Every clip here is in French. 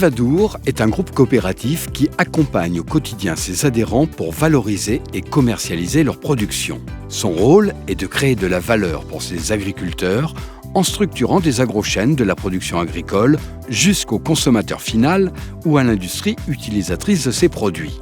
Vivadour est un groupe coopératif qui accompagne au quotidien ses adhérents pour valoriser et commercialiser leur production. Son rôle est de créer de la valeur pour ses agriculteurs en structurant des agrochaînes de la production agricole jusqu'au consommateur final ou à l'industrie utilisatrice de ses produits.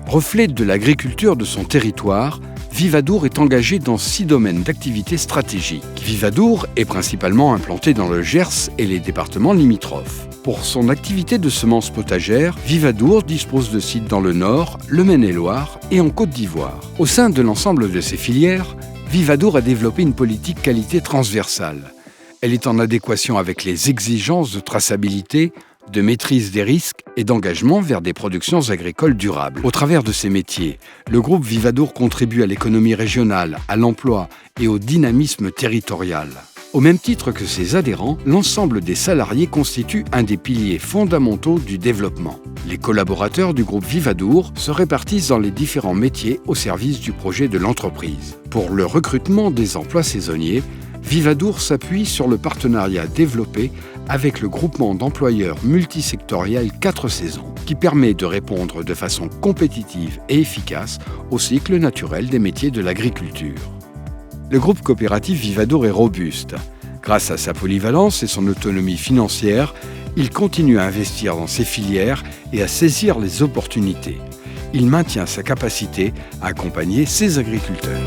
Reflet de l'agriculture de son territoire, Vivadour est engagé dans 6 domaines d'activité stratégiques. Vivadour est principalement implanté dans le Gers et les départements limitrophes. Pour son activité de semences potagères, Vivadour dispose de sites dans le Nord, le Maine-et-Loire et en Côte d'Ivoire. Au sein de l'ensemble de ces filières, Vivadour a développé une politique qualité transversale. Elle est en adéquation avec les exigences de traçabilité, de maîtrise des risques et d'engagement vers des productions agricoles durables. Au travers de ces métiers, le groupe Vivadour contribue à l'économie régionale, à l'emploi et au dynamisme territorial. Au même titre que ses adhérents, l'ensemble des salariés constitue un des piliers fondamentaux du développement. Les collaborateurs du groupe Vivadour se répartissent dans les différents métiers au service du projet de l'entreprise. Pour le recrutement des emplois saisonniers, Vivadour s'appuie sur le partenariat développé avec le groupement d'employeurs multisectoriel 4 saisons, qui permet de répondre de façon compétitive et efficace au cycle naturel des métiers de l'agriculture. Le groupe coopératif Vivadour est robuste. Grâce à sa polyvalence et son autonomie financière, il continue à investir dans ses filières et à saisir les opportunités. Il maintient sa capacité à accompagner ses agriculteurs.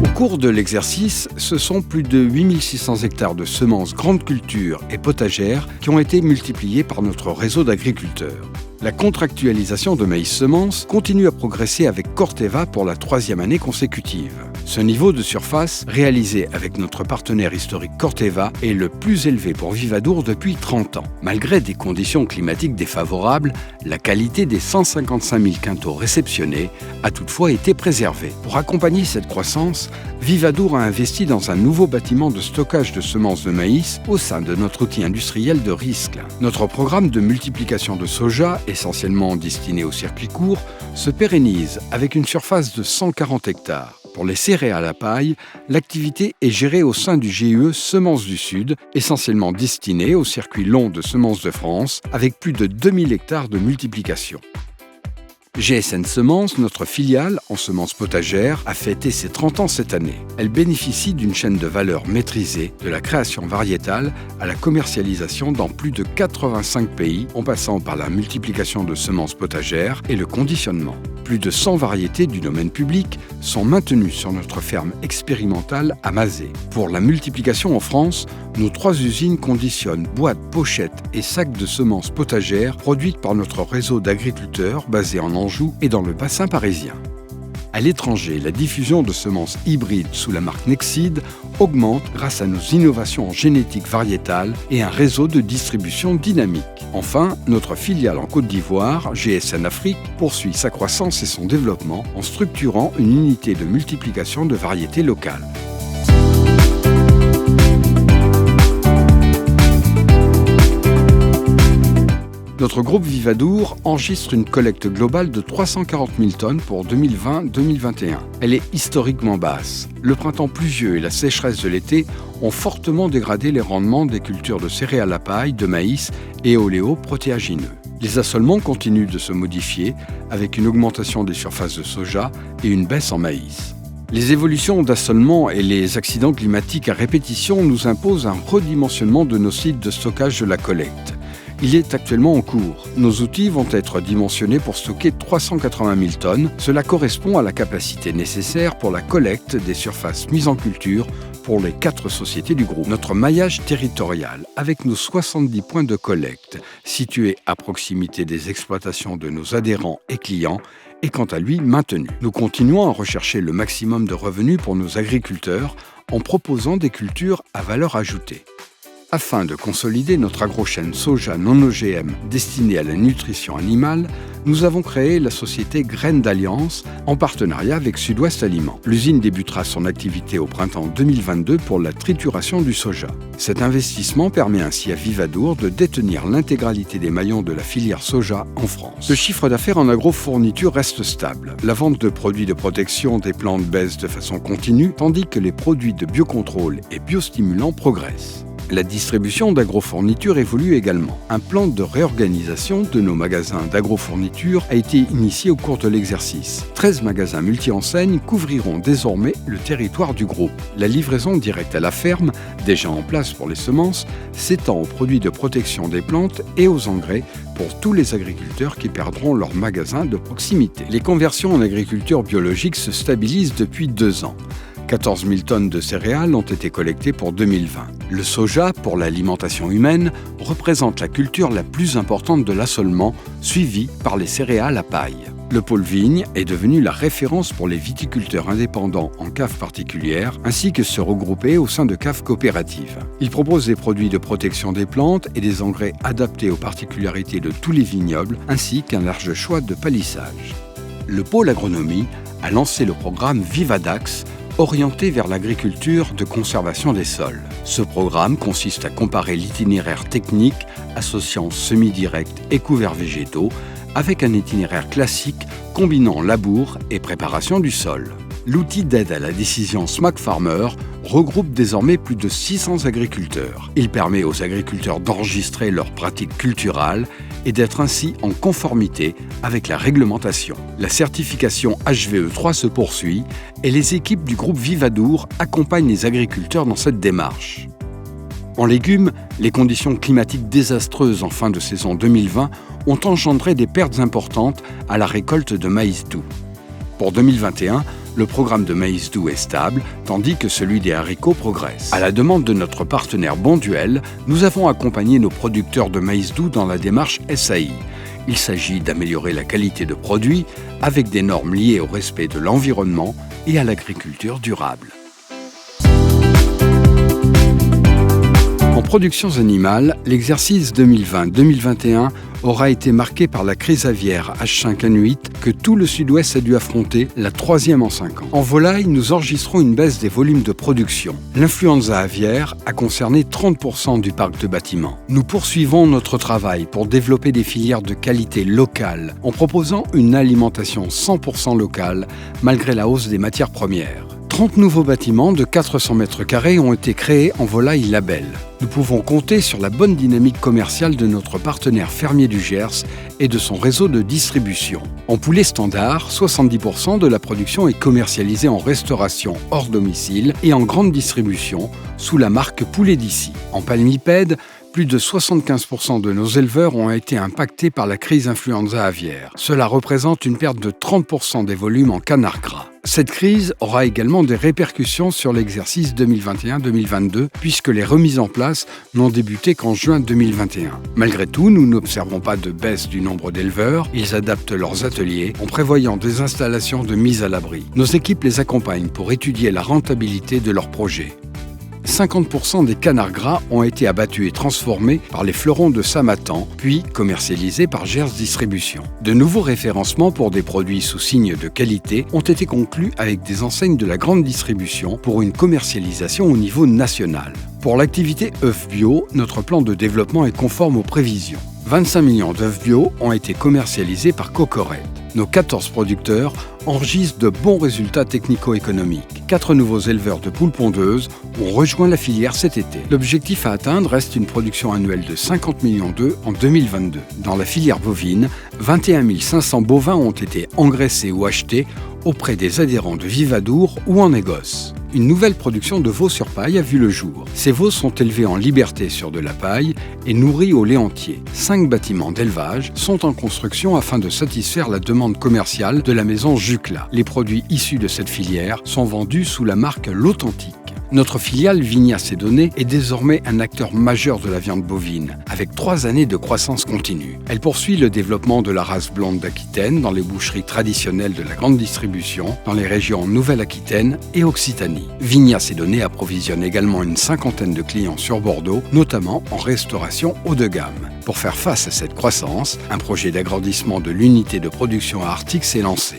Au cours de l'exercice, ce sont plus de 8600 hectares de semences grandes cultures et potagères qui ont été multipliés par notre réseau d'agriculteurs. La contractualisation de maïs semences continue à progresser avec Corteva pour la 3e année consécutive. Ce niveau de surface, réalisé avec notre partenaire historique Corteva, est le plus élevé pour Vivadour depuis 30 ans. Malgré des conditions climatiques défavorables, la qualité des 155 000 quintaux réceptionnés a toutefois été préservée. Pour accompagner cette croissance, Vivadour a investi dans un nouveau bâtiment de stockage de semences de maïs au sein de notre outil industriel de Riscle. Notre programme de multiplication de soja, essentiellement destiné au circuit court, se pérennise avec une surface de 140 hectares. Pour les céréales à paille, l'activité est gérée au sein du GIE Semences du Sud, essentiellement destiné au circuit long de Semences de France, avec plus de 2000 hectares de multiplication. GSN Semences, notre filiale en semences potagères, a fêté ses 30 ans cette année. Elle bénéficie d'une chaîne de valeur maîtrisée, de la création variétale à la commercialisation dans plus de 85 pays, en passant par la multiplication de semences potagères et le conditionnement. Plus de 100 variétés du domaine public sont maintenues sur notre ferme expérimentale à Mazé. Pour la multiplication en France, nos 3 usines conditionnent boîtes, pochettes et sacs de semences potagères produites par notre réseau d'agriculteurs basé en Anjou et dans le bassin parisien. À l'étranger, la diffusion de semences hybrides sous la marque Nexseed augmente grâce à nos innovations en génétique variétale et un réseau de distribution dynamique. Enfin, notre filiale en Côte d'Ivoire, GSN Afrique, poursuit sa croissance et son développement en structurant une unité de multiplication de variétés locales. Notre groupe Vivadour enregistre une collecte globale de 340 000 tonnes pour 2020-2021. Elle est historiquement basse. Le printemps pluvieux et la sécheresse de l'été ont fortement dégradé les rendements des cultures de céréales à paille, de maïs et oléoprotéagineux. Les assolements continuent de se modifier avec une augmentation des surfaces de soja et une baisse en maïs. Les évolutions d'assolement et les accidents climatiques à répétition nous imposent un redimensionnement de nos sites de stockage de la collecte. Il est actuellement en cours. Nos outils vont être dimensionnés pour stocker 380 000 tonnes. Cela correspond à la capacité nécessaire pour la collecte des surfaces mises en culture pour les 4 sociétés du groupe. Notre maillage territorial, avec nos 70 points de collecte situés à proximité des exploitations de nos adhérents et clients, est quant à lui maintenu. Nous continuons à rechercher le maximum de revenus pour nos agriculteurs en proposant des cultures à valeur ajoutée. Afin de consolider notre agrochaîne soja non OGM destinée à la nutrition animale, nous avons créé la société Graines d'Alliance en partenariat avec Sud-Ouest Aliments. L'usine débutera son activité au printemps 2022 pour la trituration du soja. Cet investissement permet ainsi à Vivadour de détenir l'intégralité des maillons de la filière soja en France. Le chiffre d'affaires en agrofourniture reste stable. La vente de produits de protection des plantes baisse de façon continue, tandis que les produits de biocontrôle et biostimulants progressent. La distribution d'agrofourniture évolue également. Un plan de réorganisation de nos magasins d'agrofourniture a été initié au cours de l'exercice. 13 magasins multi-enseignes couvriront désormais le territoire du groupe. La livraison directe à la ferme, déjà en place pour les semences, s'étend aux produits de protection des plantes et aux engrais pour tous les agriculteurs qui perdront leur magasin de proximité. Les conversions en agriculture biologique se stabilisent depuis 2 ans. 14 000 tonnes de céréales ont été collectées pour 2020. Le soja, pour l'alimentation humaine, représente la culture la plus importante de l'assolement, suivie par les céréales à paille. Le pôle vigne est devenu la référence pour les viticulteurs indépendants en cave particulière, ainsi que se regrouper au sein de caves coopératives. Il propose des produits de protection des plantes et des engrais adaptés aux particularités de tous les vignobles, ainsi qu'un large choix de palissage. Le pôle agronomie a lancé le programme Vivadax, orienté vers l'agriculture de conservation des sols. Ce programme consiste à comparer l'itinéraire technique associant semi-direct et couverts végétaux avec un itinéraire classique combinant labour et préparation du sol. L'outil d'aide à la décision Smart Farmer regroupe désormais plus de 600 agriculteurs. Il permet aux agriculteurs d'enregistrer leurs pratiques culturales et d'être ainsi en conformité avec la réglementation. La certification HVE3 se poursuit et les équipes du groupe Vivadour accompagnent les agriculteurs dans cette démarche. En légumes, les conditions climatiques désastreuses en fin de saison 2020 ont engendré des pertes importantes à la récolte de maïs doux. Pour 2021, le programme de maïs doux est stable, tandis que celui des haricots progresse. À la demande de notre partenaire Bonduelle, nous avons accompagné nos producteurs de maïs doux dans la démarche SAI. Il s'agit d'améliorer la qualité de produits avec des normes liées au respect de l'environnement et à l'agriculture durable. En productions animales, l'exercice 2020-2021 aura été marqué par la crise aviaire H5N8 que tout le Sud-Ouest a dû affronter, la 3e en 5 ans. En volaille, nous enregistrons une baisse des volumes de production. L'influenza aviaire a concerné 30% du parc de bâtiments. Nous poursuivons notre travail pour développer des filières de qualité locale en proposant une alimentation 100% locale malgré la hausse des matières premières. 30 nouveaux bâtiments de 400 mètres carrés ont été créés en volaille label. Nous pouvons compter sur la bonne dynamique commerciale de notre partenaire fermier du Gers et de son réseau de distribution. En poulet standard, 70% de la production est commercialisée en restauration hors domicile et en grande distribution sous la marque Poulet d'ici. En palmipèdes, plus de 75% de nos éleveurs ont été impactés par la crise influenza aviaire. Cela représente une perte de 30% des volumes en canard gras. Cette crise aura également des répercussions sur l'exercice 2021-2022 puisque les remises en place n'ont débuté qu'en juin 2021. Malgré tout, nous n'observons pas de baisse du nombre d'éleveurs. Ils adaptent leurs ateliers en prévoyant des installations de mise à l'abri. Nos équipes les accompagnent pour étudier la rentabilité de leurs projets. 50% des canards gras ont été abattus et transformés par les fleurons de Samatan, puis commercialisés par Gers Distribution. De nouveaux référencements pour des produits sous signe de qualité ont été conclus avec des enseignes de la grande distribution pour une commercialisation au niveau national. Pour l'activité œufs bio, notre plan de développement est conforme aux prévisions. 25 millions d'œufs bio ont été commercialisés par Cocorette. Nos 14 producteurs enregistrent de bons résultats technico-économiques. 4 nouveaux éleveurs de poules pondeuses ont rejoint la filière cet été. L'objectif à atteindre reste une production annuelle de 50 millions d'œufs en 2022. Dans la filière bovine, 21 500 bovins ont été engraissés ou achetés auprès des adhérents de Vivadour ou en négoce. Une nouvelle production de veaux sur paille a vu le jour. Ces veaux sont élevés en liberté sur de la paille et nourris au lait entier. 5 bâtiments d'élevage sont en construction afin de satisfaire la demande commerciale de la maison Jucla. Les produits issus de cette filière sont vendus sous la marque L'Authentique. Notre filiale Vigna Sedone est désormais un acteur majeur de la viande bovine, avec 3 années de croissance continue. Elle poursuit le développement de la race blonde d'Aquitaine dans les boucheries traditionnelles de la grande distribution, dans les régions Nouvelle-Aquitaine et Occitanie. Vigna Sedone approvisionne également une 50aine de clients sur Bordeaux, notamment en restauration haut de gamme. Pour faire face à cette croissance, un projet d'agrandissement de l'unité de production à Artix s'est lancé.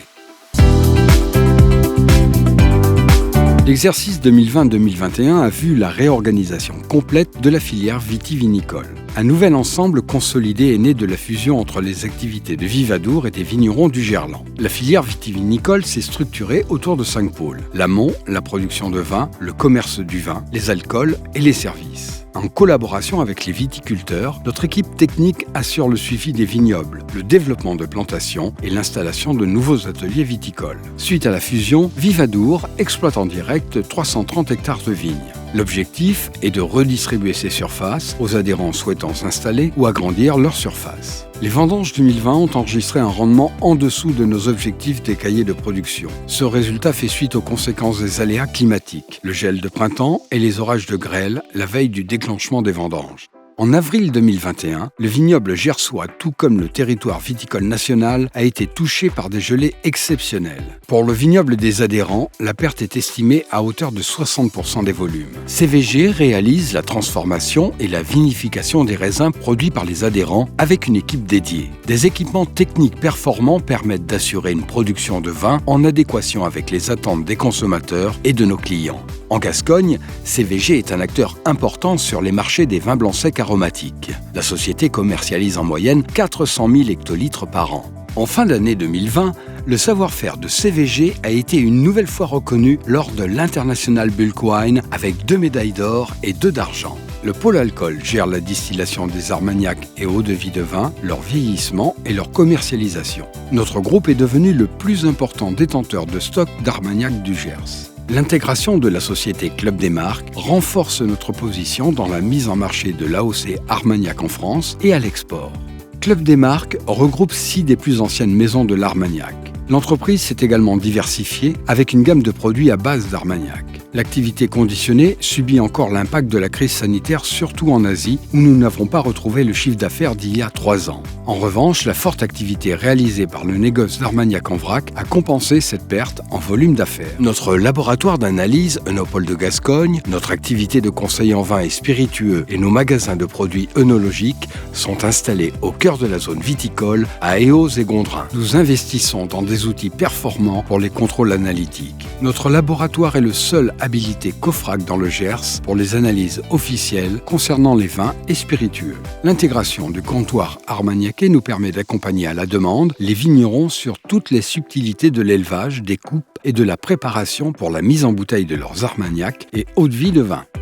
L'exercice 2020-2021 a vu la réorganisation complète de la filière vitivinicole. Un nouvel ensemble consolidé est né de la fusion entre les activités de Vivadour et des vignerons du Gerland. La filière vitivinicole s'est structurée autour de 5 pôles: l'amont, la production de vin, le commerce du vin, les alcools et les services. En collaboration avec les viticulteurs, notre équipe technique assure le suivi des vignobles, le développement de plantations et l'installation de nouveaux ateliers viticoles. Suite à la fusion, Vivadour exploite en direct 330 hectares de vignes. L'objectif est de redistribuer ces surfaces aux adhérents souhaitant s'installer ou agrandir leur surface. Les vendanges 2020 ont enregistré un rendement en dessous de nos objectifs des cahiers de production. Ce résultat fait suite aux conséquences des aléas climatiques, le gel de printemps et les orages de grêle la veille du déclenchement des vendanges. En avril 2021, le vignoble gersois, tout comme le territoire viticole national, a été touché par des gelées exceptionnelles. Pour le vignoble des adhérents, la perte est estimée à hauteur de 60% des volumes. CVG réalise la transformation et la vinification des raisins produits par les adhérents avec une équipe dédiée. Des équipements techniques performants permettent d'assurer une production de vin en adéquation avec les attentes des consommateurs et de nos clients. En Gascogne, CVG est un acteur important sur les marchés des vins blancs secs aromatiques. La société commercialise en moyenne 400 000 hectolitres par an. En fin d'année 2020, le savoir-faire de CVG a été une nouvelle fois reconnu lors de l'International Bulk Wine avec 2 médailles d'or et 2 d'argent. Le pôle alcool gère la distillation des armagnacs et eaux-de-vie de vin, leur vieillissement et leur commercialisation. Notre groupe est devenu le plus important détenteur de stock d'armagnac du Gers. L'intégration de la société Club des Marques renforce notre position dans la mise en marché de l'AOC Armagnac en France et à l'export. Club des Marques regroupe 6 des plus anciennes maisons de l'Armagnac. L'entreprise s'est également diversifiée avec une gamme de produits à base d'Armagnac. L'activité conditionnée subit encore l'impact de la crise sanitaire, surtout en Asie, où nous n'avons pas retrouvé le chiffre d'affaires d'il y a 3 ans. En revanche, la forte activité réalisée par le négoce d'Armagnac en vrac a compensé cette perte en volume d'affaires. Notre laboratoire d'analyse Eunopol de Gascogne, notre activité de conseil en vin et spiritueux et nos magasins de produits œnologiques sont installés au cœur de la zone viticole à Éaux et Gondrin. Nous investissons dans des outils performants pour les contrôles analytiques. Notre laboratoire est le seul habilité COFRAC dans le Gers pour les analyses officielles concernant les vins et spiritueux. L'intégration du comptoir armagnaquais nous permet d'accompagner à la demande les vignerons sur toutes les subtilités de l'élevage, des coupes et de la préparation pour la mise en bouteille de leurs armagnacs et eau-de-vie de vin. «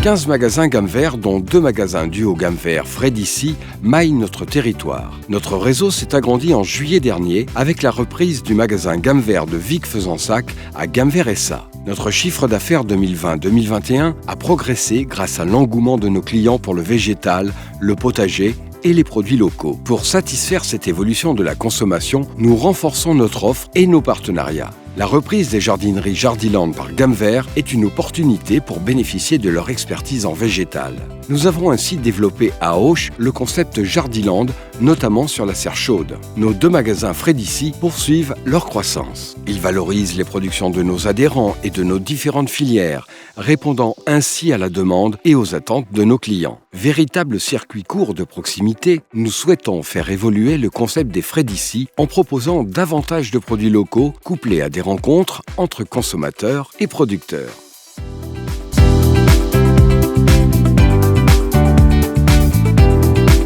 15 magasins gamme vert, dont 2 magasins duo gamme vert Frédici, maillent notre territoire. Notre réseau s'est agrandi en juillet dernier avec la reprise du magasin gamme vert de Vic-Fezensac à Gamme Vert SA. Notre chiffre d'affaires 2020-2021 a progressé grâce à l'engouement de nos clients pour le végétal, le potager et les produits locaux. Pour satisfaire cette évolution de la consommation, nous renforçons notre offre et nos partenariats. La reprise des jardineries Jardiland par Gamme Vert est une opportunité pour bénéficier de leur expertise en végétal. Nous avons ainsi développé à Auch le concept Jardiland, notamment sur la serre chaude. Nos 2 magasins Frédici poursuivent leur croissance. Ils valorisent les productions de nos adhérents et de nos différentes filières, répondant ainsi à la demande et aux attentes de nos clients. Véritable circuit court de proximité, nous souhaitons faire évoluer le concept des Frédici en proposant davantage de produits locaux couplés à des rencontres entre consommateurs et producteurs.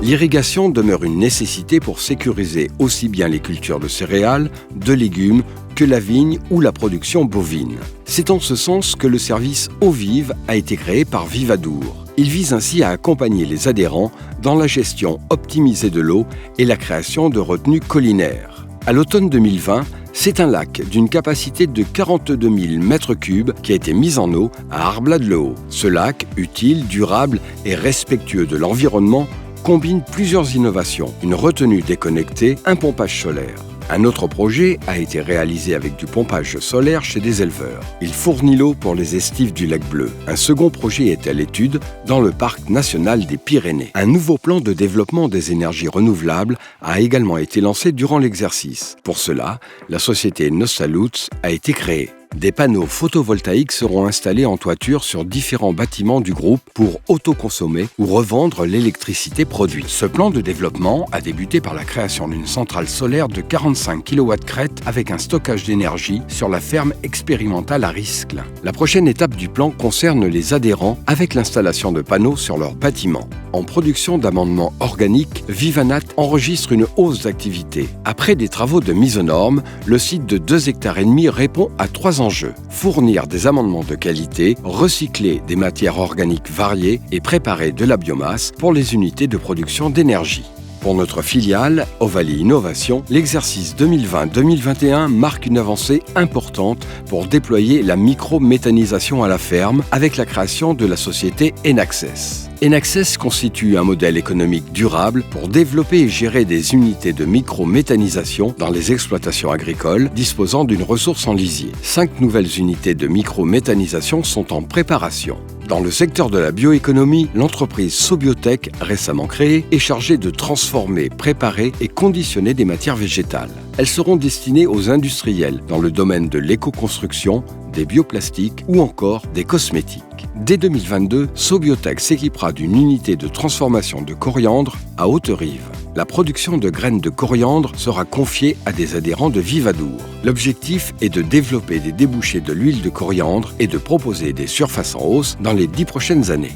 L'irrigation demeure une nécessité pour sécuriser aussi bien les cultures de céréales, de légumes que la vigne ou la production bovine. C'est en ce sens que le service Eau Vive a été créé par Vivadour. Il vise ainsi à accompagner les adhérents dans la gestion optimisée de l'eau et la création de retenues collinaires. À l'automne 2020, c'est un lac d'une capacité de 42 000 m3 qui a été mis en eau à Arblade-le-Haut. Ce lac, utile, durable et respectueux de l'environnement, combine plusieurs innovations, une retenue déconnectée, un pompage solaire. Un autre projet a été réalisé avec du pompage solaire chez des éleveurs. Il fournit l'eau pour les estives du lac Bleu. Un second projet est à l'étude dans le parc national des Pyrénées. Un nouveau plan de développement des énergies renouvelables a également été lancé durant l'exercice. Pour cela, la société Nostaluts a été créée. Des panneaux photovoltaïques seront installés en toiture sur différents bâtiments du groupe pour autoconsommer ou revendre l'électricité produite. Ce plan de développement a débuté par la création d'une centrale solaire de 45 kW crête avec un stockage d'énergie sur la ferme expérimentale à Riscle. La prochaine étape du plan concerne les adhérents avec l'installation de panneaux sur leurs bâtiments. En production d'amendements organiques, Vivanat enregistre une hausse d'activité. Après des travaux de mise aux normes, le site de 2,5 hectares répond à 3 enjeux. Fournir des amendements de qualité, recycler des matières organiques variées et préparer de la biomasse pour les unités de production d'énergie. Pour notre filiale, Ovalie Innovation, l'exercice 2020-2021 marque une avancée importante pour déployer la micro-méthanisation à la ferme avec la création de la société Enaccess. Enaccess constitue un modèle économique durable pour développer et gérer des unités de micro-méthanisation dans les exploitations agricoles disposant d'une ressource en lisier. 5 nouvelles unités de micro-méthanisation sont en préparation. Dans le secteur de la bioéconomie, l'entreprise Sobiotech, récemment créée, est chargée de transformer, préparer et conditionner des matières végétales. Elles seront destinées aux industriels dans le domaine de l'éco-construction, des bioplastiques ou encore des cosmétiques. Dès 2022, Sobiotech s'équipera d'une unité de transformation de coriandre à Haute-Rive. La production de graines de coriandre sera confiée à des adhérents de Vivadour. L'objectif est de développer des débouchés de l'huile de coriandre et de proposer des surfaces en hausse dans les 10 prochaines années.